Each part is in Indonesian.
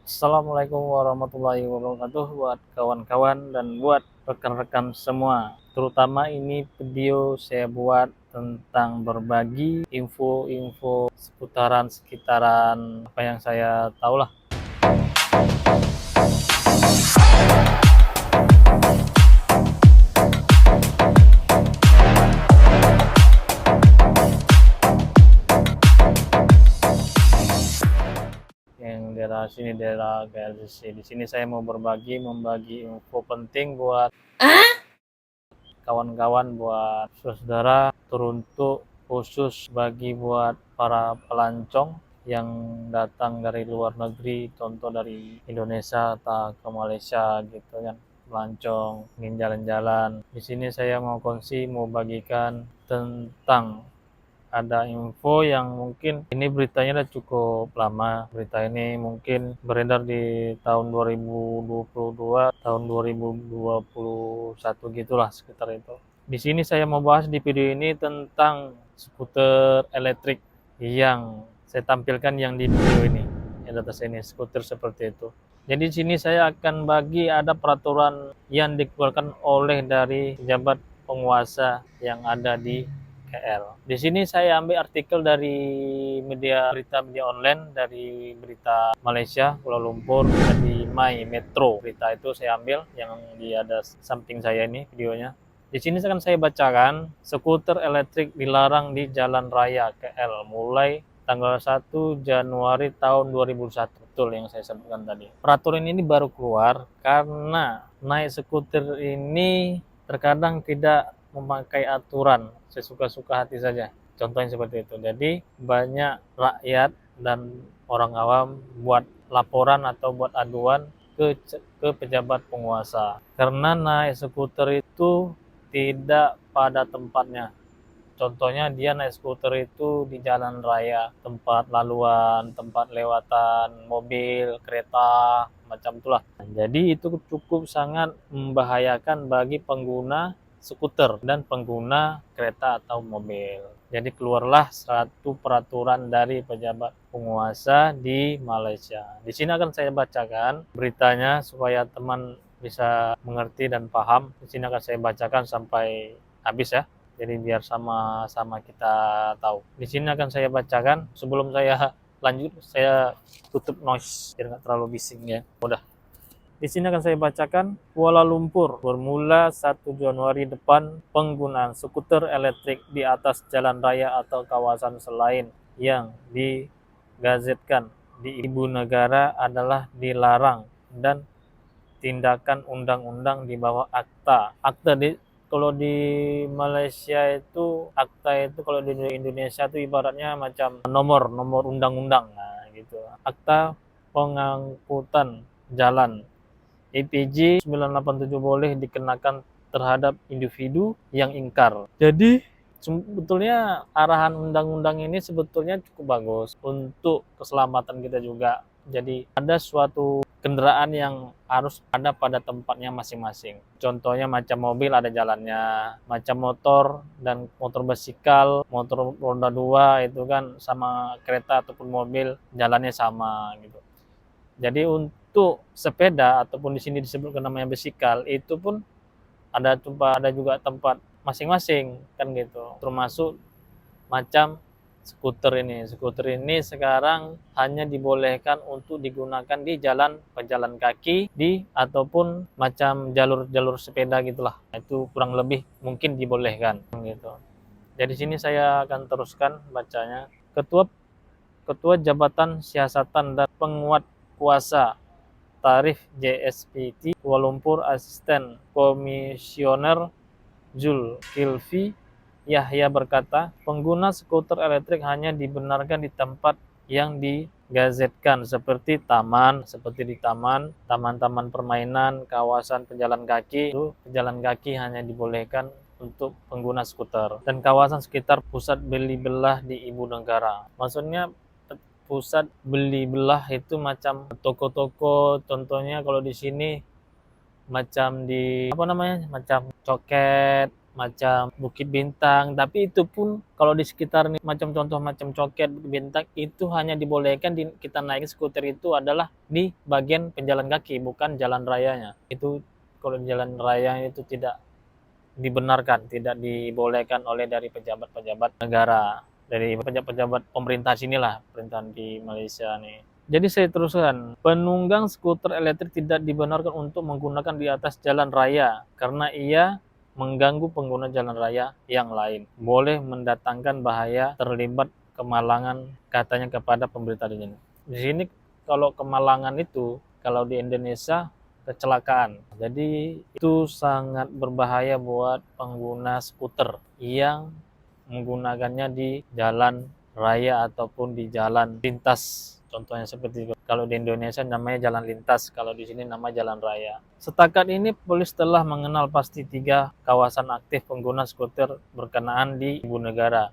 Assalamualaikum warahmatullahi wabarakatuh buat kawan-kawan dan buat rekan-rekan semua. Terutama ini video saya buat tentang berbagi info-info seputaran sekitaran apa yang saya tahu lah. Yang daerah sini daerah GLCC. Di sini saya mau membagi info penting buat kawan-kawan, buat saudara, teruntuk khusus bagi buat para pelancong yang datang dari luar negeri, contoh dari Indonesia atau ke Malaysia gitu kan, pelancong ingin jalan-jalan. Di sini saya mau bagikan tentang ada info yang mungkin ini beritanya udah cukup lama. Berita ini mungkin beredar di tahun 2022, tahun 2021 gitulah, sekitar itu. Di sini saya mau bahas di video ini tentang skuter elektrik yang saya tampilkan yang di video ini. Yang di atas ini skuter seperti itu. Jadi di sini saya akan bagi ada peraturan yang dikeluarkan oleh dari pejabat penguasa yang ada di KL. Di sini saya ambil artikel dari media online, dari berita Malaysia, Kuala Lumpur, dari My Metro. Berita itu saya ambil yang ada samping saya ini videonya. Di sini akan saya bacakan, skuter elektrik dilarang di jalan raya KL mulai tanggal 1 Januari tahun 2001. Betul yang saya sebutkan tadi. Peraturan ini baru keluar karena naik skuter ini terkadang tidak memakai aturan, sesuka-suka hati saja. Contohnya seperti itu. Jadi banyak rakyat dan orang awam buat laporan atau buat aduan ke pejabat penguasa. Karena naik skuter itu tidak pada tempatnya. Contohnya dia naik skuter itu di jalan raya, tempat laluan, tempat lewatan mobil, kereta, macam itulah. Jadi itu cukup sangat membahayakan bagi pengguna skuter dan pengguna kereta atau mobil. Jadi keluarlah satu peraturan dari pejabat penguasa di Malaysia. Di sini akan saya bacakan beritanya supaya teman bisa mengerti dan paham. Di sini akan saya bacakan sampai habis ya. Jadi biar sama-sama kita tahu. Di sini akan saya bacakan. Sebelum saya lanjut, saya tutup noise biar nggak terlalu bising ya. Udah. Di sini akan saya bacakan. Kuala Lumpur bermula 1 Januari depan, penggunaan skuter elektrik di atas jalan raya atau kawasan selain yang digazetkan di ibu negara adalah dilarang dan tindakan undang-undang di bawah akta. Kalau di Malaysia itu akta itu, kalau di Indonesia itu ibaratnya macam nomor undang-undang, nah gitu. Akta pengangkutan jalan EPJ 987 boleh dikenakan terhadap individu yang ingkar. Jadi sebetulnya arahan undang-undang ini sebetulnya cukup bagus untuk keselamatan kita juga. Jadi ada suatu kendaraan yang harus ada pada tempatnya masing-masing. Contohnya macam mobil ada jalannya, macam motor dan motor bisikal, motor roda 2 itu kan sama kereta ataupun mobil jalannya sama gitu. Jadi untuk sepeda ataupun di sini disebutkan namanya bisikal itu pun ada juga tempat masing-masing kan gitu. Termasuk macam skuter ini. Skuter ini sekarang hanya dibolehkan untuk digunakan di jalan pejalan kaki ataupun macam jalur-jalur sepeda gitulah. Itu kurang lebih mungkin dibolehkan gitu. Jadi sini saya akan teruskan bacanya. Ketua Jabatan Siasatan dan Penguat Kuasa Tarif JSPT Kuala Lumpur Asisten Komisioner Zulkifli Yahya berkata, pengguna skuter elektrik hanya dibenarkan di tempat yang digazetkan seperti di taman, taman-taman permainan, kawasan pejalan kaki. Itu pejalan kaki hanya dibolehkan untuk pengguna skuter dan kawasan sekitar pusat beli belah di ibu negara. Maksudnya pusat beli belah itu macam toko-toko, contohnya kalau di sini macam di macam coket, macam Bukit Bintang, tapi itu pun kalau di sekitar nih, macam contoh macam Coket, Bukit Bintang itu hanya dibolehkan kita naik skuter itu adalah di bagian penjalan kaki, bukan jalan rayanya. Itu kalau di jalan raya itu tidak dibenarkan, tidak dibolehkan oleh dari pejabat-pejabat negara, dari pejabat-pejabat pemerintah sinilah, pemerintahan di Malaysia nih. Jadi saya teruskan, penunggang skuter elektrik tidak dibenarkan untuk menggunakan di atas jalan raya karena ia mengganggu pengguna jalan raya yang lain. Boleh mendatangkan bahaya terlibat kemalangan katanya kepada pemerintah di sini. Di sini kalau kemalangan itu, kalau di Indonesia kecelakaan. Jadi itu sangat berbahaya buat pengguna skuter yang menggunakannya di jalan raya ataupun di jalan lintas. Contohnya seperti itu. Kalau di Indonesia namanya jalan lintas, kalau di sini nama jalan raya. Setakat ini polisi telah mengenal pasti 3 kawasan aktif pengguna skuter berkenaan di ibu negara,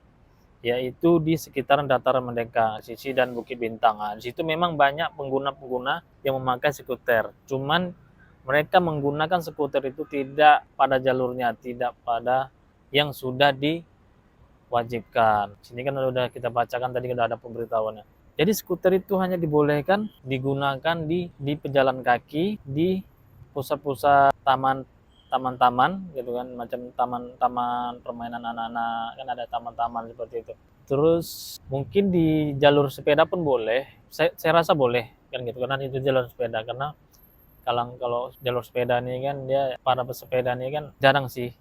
yaitu di sekitaran Dataran Merdeka, Sisi dan Bukit Bintang. Nah, di situ memang banyak pengguna-pengguna yang memakai skuter. Cuman mereka menggunakan skuter itu tidak pada jalurnya, tidak pada yang sudah diwajibkan. Sini kan sudah kita bacakan tadi, sudah ada pemberitahuannya. Jadi skuter itu hanya dibolehkan digunakan di pejalan kaki, di pusat-pusat taman-taman gitu kan, macam taman-taman permainan anak-anak, kan ada taman-taman seperti itu. Terus mungkin di jalur sepeda pun boleh, saya rasa boleh kan gitu, karena itu jalur sepeda. Karena kalau jalur sepeda nih kan, dia para pesepeda nih kan jarang sih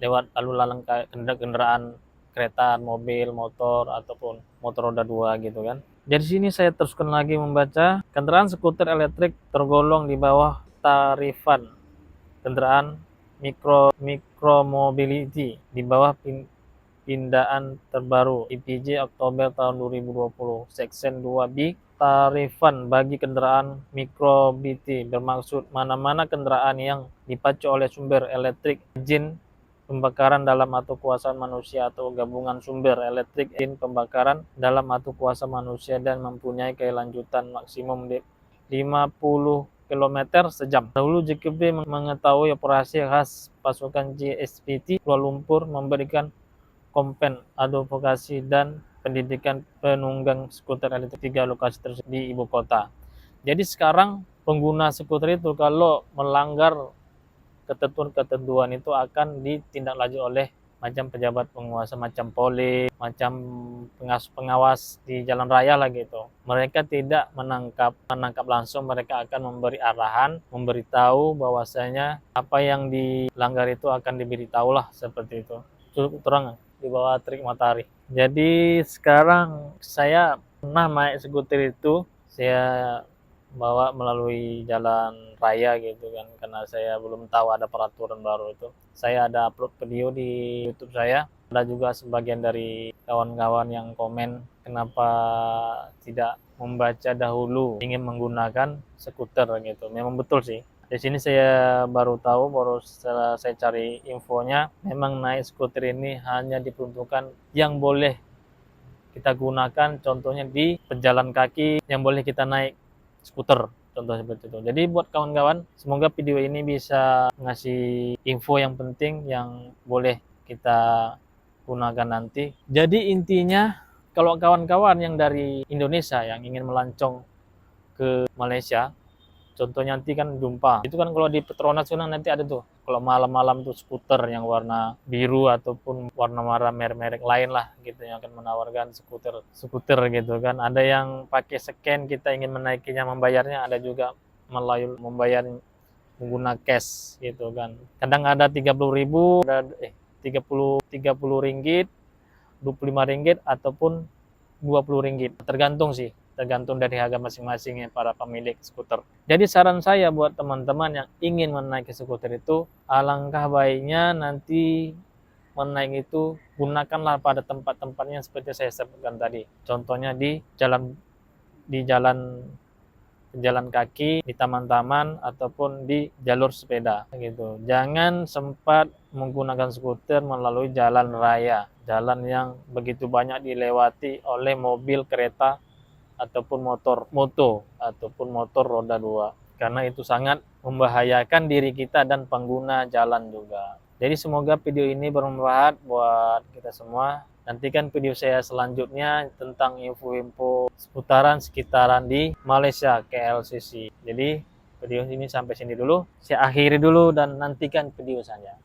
lewat lalu lalang kendaraan kereta, mobil, motor ataupun motor roda 2 gitu kan. Jadi sini saya teruskan lagi membaca, kendaraan skuter elektrik tergolong di bawah tarifan kendaraan mikromobility di bawah pindaan terbaru IPJ Oktober tahun 2020 Section 2B. Tarifan bagi kendaraan mikromobility bermaksud mana-mana kendaraan yang dipacu oleh sumber elektrik, izin pembakaran dalam atau kuasa manusia atau gabungan sumber elektrik, izin pembakaran dalam atau kuasa manusia dan mempunyai kelanjutan maksimum 50 km sejam. Dahulu JKB mengetahui operasi khas pasukan JSPT Kuala Lumpur memberikan kompen, advokasi dan pendidikan penunggang skuter elektrik 3 lokasi tersebut di ibu kota. Jadi sekarang pengguna skuter itu kalau melanggar ketentuan-ketentuan itu akan ditindaklanjuti oleh macam pejabat penguasa, macam polisi, macam pengawas di jalan raya lah gitu. Mereka tidak menangkap langsung, mereka akan memberi arahan, memberitahu bahwasanya apa yang dilanggar itu akan diberitahu lah, seperti itu. Cukup terang di bawah terik matahari. Jadi sekarang saya pernah naik skuter itu, saya bawa melalui jalan raya gitu kan, karena saya belum tahu ada peraturan baru itu. Saya ada upload video di YouTube saya, ada juga sebagian dari kawan-kawan yang komen kenapa tidak membaca dahulu ingin menggunakan skuter gitu. Memang betul sih. Di sini saya baru tahu, baru setelah saya cari infonya, memang naik skuter ini hanya diperuntukkan yang boleh kita gunakan, contohnya di pejalan kaki yang boleh kita naik skuter, contoh seperti itu. Jadi buat kawan-kawan, semoga video ini bisa ngasih info yang penting yang boleh kita gunakan nanti. Jadi intinya, kalau kawan-kawan yang dari Indonesia yang ingin melancong ke Malaysia, contohnya nanti kan jumpa, itu kan kalau di Petronas kan nanti ada tuh, kalau malam-malam tuh skuter yang warna biru ataupun warna merek lain lah gitu, yang akan menawarkan skuter gitu kan. Ada yang pakai scan, kita ingin menaikinya, membayarnya, ada juga membayar menggunakan cash gitu kan. Kadang ada 30.000, ada 30 ringgit, 25 ringgit ataupun 20 ringgit, tergantung sih, tergantung dari harga masing-masing ya para pemilik skuter. Jadi saran saya buat teman-teman yang ingin menaiki skuter itu, alangkah baiknya nanti menaik itu gunakanlah pada tempat-tempatnya seperti saya sebutkan tadi. Contohnya di jalan kaki, di taman-taman ataupun di jalur sepeda gitu. Jangan sempat menggunakan skuter melalui jalan raya, jalan yang begitu banyak dilewati oleh mobil, kereta ataupun motor roda 2, karena itu sangat membahayakan diri kita dan pengguna jalan juga. Jadi semoga video ini bermanfaat buat kita semua. Nantikan video saya selanjutnya tentang info-info seputaran sekitaran di Malaysia KLCC. Jadi video ini sampai sini dulu. Saya akhiri dulu dan nantikan video saya.